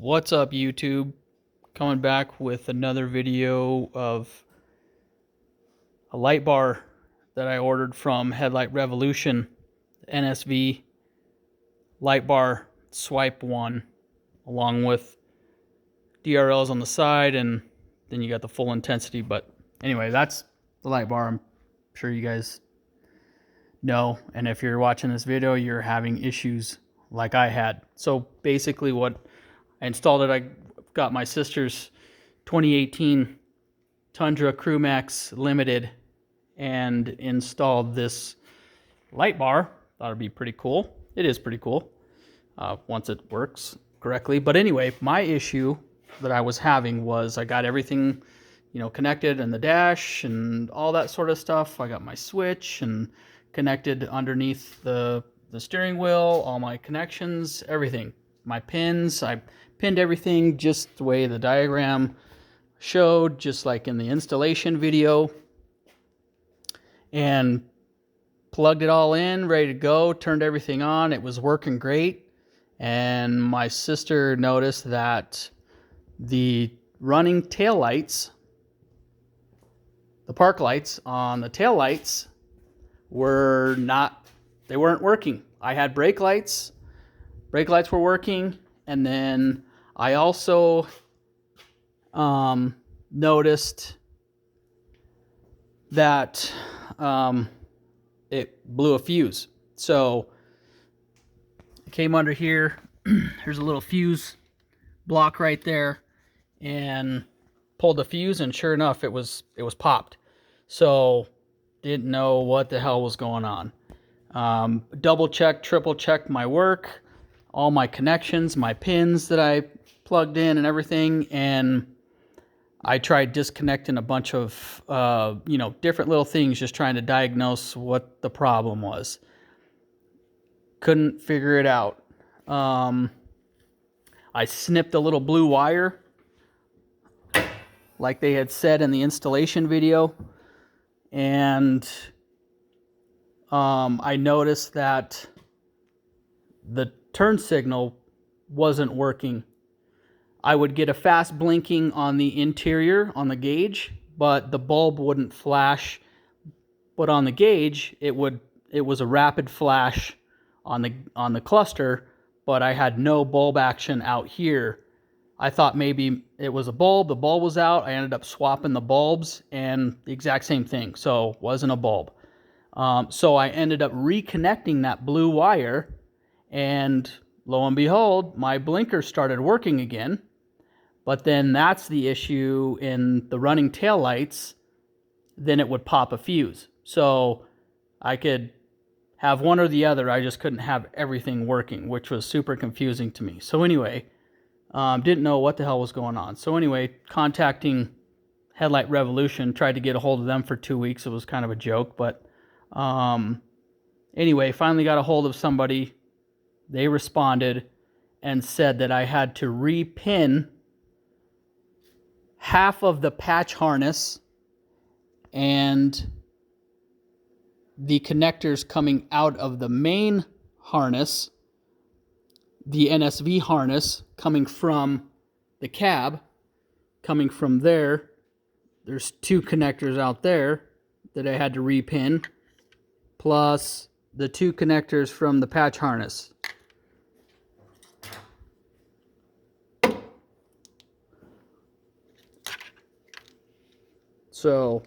What's up, YouTube? Coming back with another video of a light bar that I ordered from Headlight Revolution, NSV Lightbar Swipe 1, along with DRLs on the side, and then you got the full intensity. But anyway, that's the light bar. I'm sure you guys know, and if you're watching this video, you're having issues like I had. So basically what I installed it, I got my sister's 2018 Tundra Crew Max Limited and installed this light bar. Thought it'd be pretty cool. It is pretty cool once it works correctly. But anyway, my issue that I was having was I got everything, connected in the dash and all that sort of stuff. I got my switch and connected underneath the steering wheel, all my connections, everything. My pins, I pinned everything just the way the diagram showed, just like in the installation video, and plugged it all in, ready to go, turned everything on. It was working great, and my sister noticed that the running tail lights, the park lights on the tail lights, weren't working. I had brake lights were working, and then I also noticed that it blew a fuse. So I came under here, there's a little fuse block right there, and pulled the fuse, and sure enough, it was popped. So didn't know what the hell was going on. Double checked, triple checked my work, all my connections, my pins that I plugged in and everything, and I tried disconnecting a bunch of different little things, just trying to diagnose what the problem was. Couldn't figure it out. I snipped a little blue wire like they had said in the installation video, and I noticed that the turn signal wasn't working. I would get a fast blinking on the interior, on the gauge, but the bulb wouldn't flash. But on the gauge, it was a rapid flash on the cluster, but I had no bulb action out here. I thought maybe it was a bulb. The bulb was out. I ended up swapping the bulbs, and the exact same thing. So wasn't a bulb. So I ended up reconnecting that blue wire, and lo and behold, my blinker started working again. But then that's the issue in the running tail lights. Then it would pop a fuse. So I could have one or the other. I just couldn't have everything working, which was super confusing to me. So anyway, didn't know what the hell was going on. So anyway, contacting Headlight Revolution, tried to get a hold of them for 2 weeks. It was kind of a joke, but anyway, finally got a hold of somebody. They responded and said that I had to repin half of the patch harness and the connectors coming out of the main harness, the NSV harness coming from the cab, coming from there. There's two connectors out there that I had to repin, plus the two connectors from the patch harness. So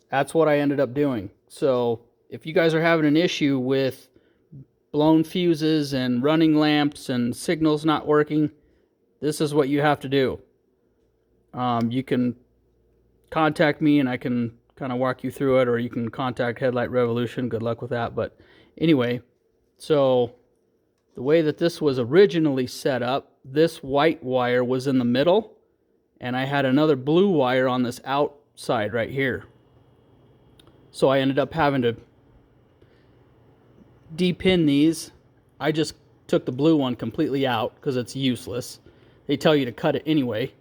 that's what I ended up doing. So if you guys are having an issue with blown fuses and running lamps and signals not working, this is what you have to do. You can contact me and I can kind of walk you through it, or you can contact Headlight Revolution. Good luck with that. But anyway, so the way that this was originally set up, this white wire was in the middle, and I had another blue wire on this outside right here. So I ended up having to depin these. I just took the blue one completely out because it's useless. They tell you to cut it anyway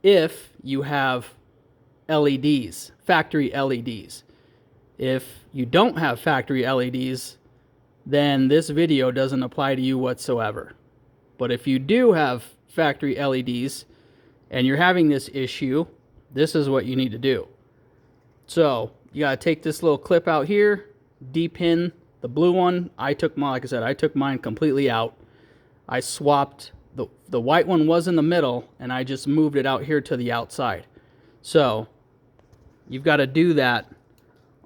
if you have LEDs, factory LEDs. If you don't have factory LEDs, then this video doesn't apply to you whatsoever. But if you do have factory LEDs and you're having this issue, this is what you need to do. So you gotta take this little clip out here, depin the blue one. I took mine, like I said, I took mine completely out. I swapped, the white one was in the middle, and I just moved it out here to the outside. So you've got to do that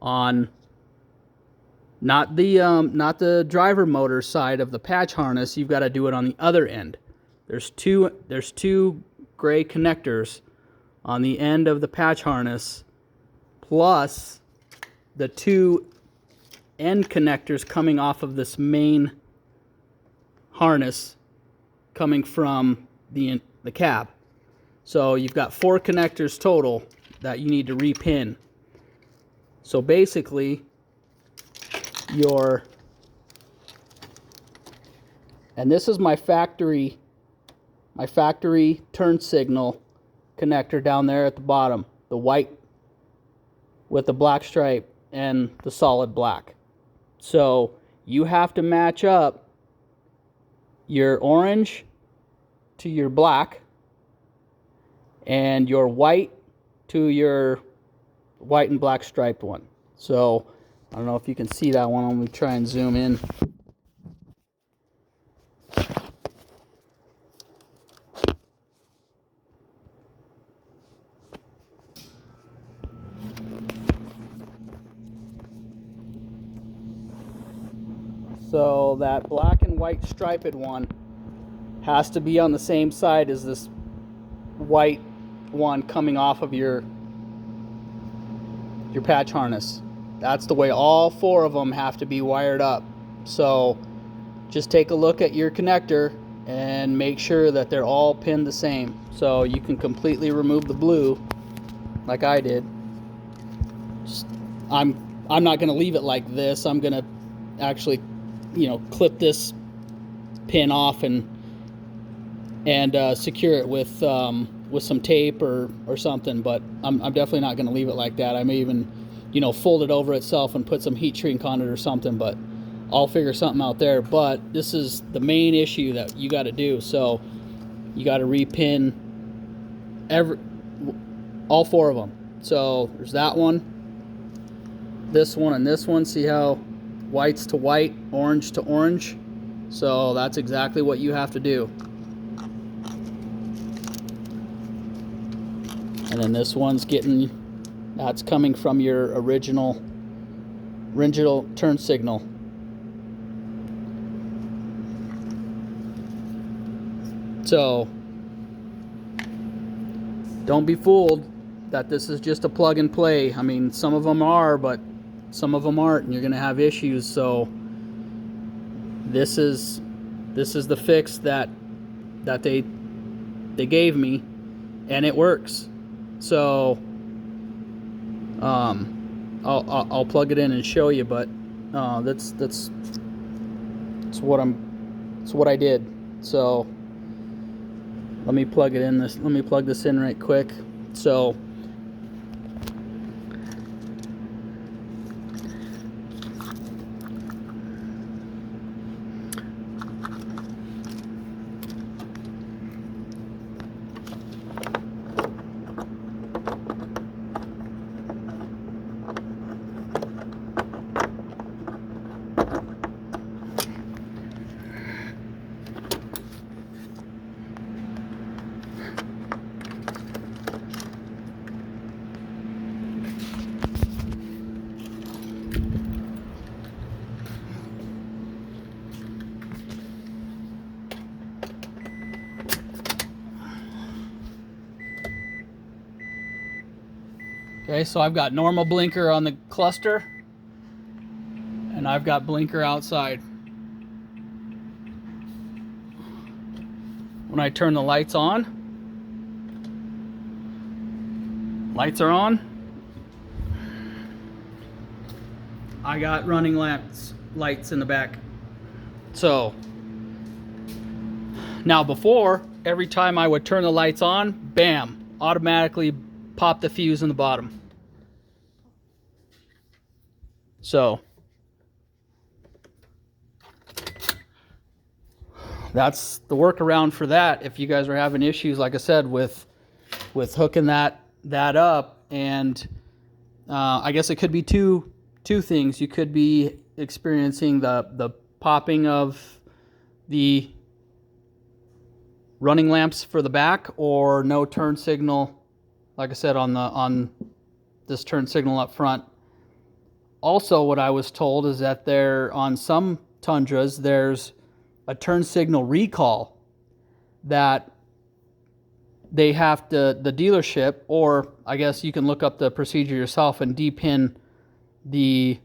on not the driver motor side of the patch harness. You've got to do it on the other end. There's two gray connectors on the end of the patch harness, plus the two end connectors coming off of this main harness coming from the cab. So you've got 4 connectors total that you need to repin. So basically and this is my factory turn signal connector down there at the bottom, the white with the black stripe and the solid black. So you have to match up your orange to your black and your white to your white and black striped one. So I don't know if you can see that one. Let me try and zoom in. So that black and white striped one has to be on the same side as this white one coming off of your patch harness. That's the way all 4 of them have to be wired up. So just take a look at your connector and make sure that they're all pinned the same. So you can completely remove the blue like I did. I'm not going to leave it like this. I'm going to actually, clip this pin off and secure it with some tape or something. But I'm definitely not going to leave it like that. I may even, fold it over itself and put some heat shrink on it or something. But I'll figure something out there. But this is the main issue that you got to do. So you got to repin all 4 of them. So there's that one, this one, and this one. See how white's to white, orange to orange? So that's exactly what you have to do. And then this one's that's coming from your original turn signal. So don't be fooled that this is just a plug and play. I mean, some of them are, but some of them aren't, and you're going to have issues. So this is the fix that they gave me, and it works. So I'll plug it in and show you, but that's what I did. So let me plug this in right quick. So okay, so I've got normal blinker on the cluster, and I've got blinker outside. When I turn the lights on, lights are on. I got running lights in the back. So now before, every time I would turn the lights on, bam, automatically pop the fuse in the bottom. So that's the workaround for that. If you guys are having issues, like I said, with hooking that up, and I guess it could be two things. You could be experiencing the popping of the running lamps for the back, or no turn signal, like I said, on this turn signal up front. Also, what I was told is that there, on some Tundras, there's a turn signal recall that they have to, the dealership, or I guess you can look up the procedure yourself and depin the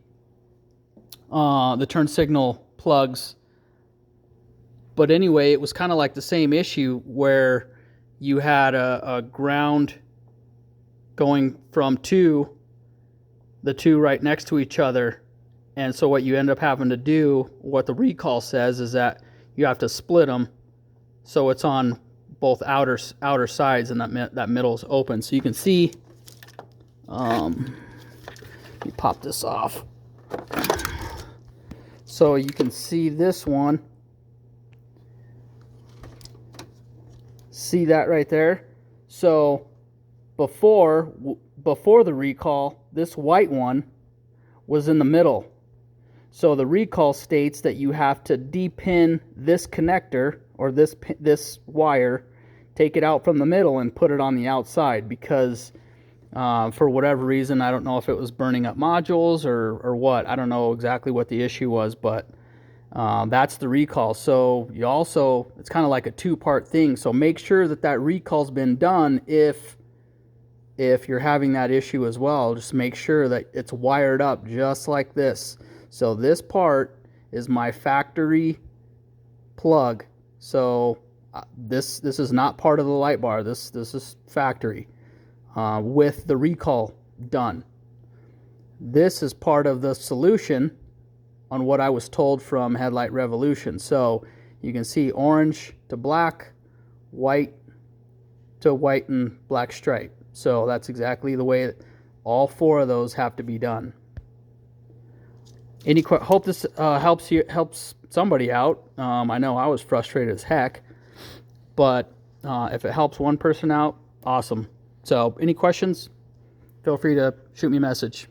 turn signal plugs. But anyway, it was kind of like the same issue where you had a ground going from the two right next to each other. And so what you end up having to do, what the recall says, is that you have to split them so it's on both outer sides, and that middle is open. So you can see, let me pop this off. So you can see this one. See that right there? So before the recall, this white one was in the middle. So the recall states that you have to depin this connector, or this wire, take it out from the middle and put it on the outside, because for whatever reason, I don't know if it was burning up modules or what. I don't know exactly what the issue was, but that's the recall. So you also, it's kind of like a two-part thing. So make sure that recall's been done if you're having that issue as well. Just make sure that it's wired up just like this. So this part is my factory plug. So this is not part of the light bar. This is factory with the recall done. This is part of the solution on what I was told from Headlight Revolution. So you can see orange to black, white to white and black stripe. So that's exactly the way all four of those have to be done. Hope this helps somebody out. I know I was frustrated as heck, but if it helps one person out, awesome. So any questions, feel free to shoot me a message.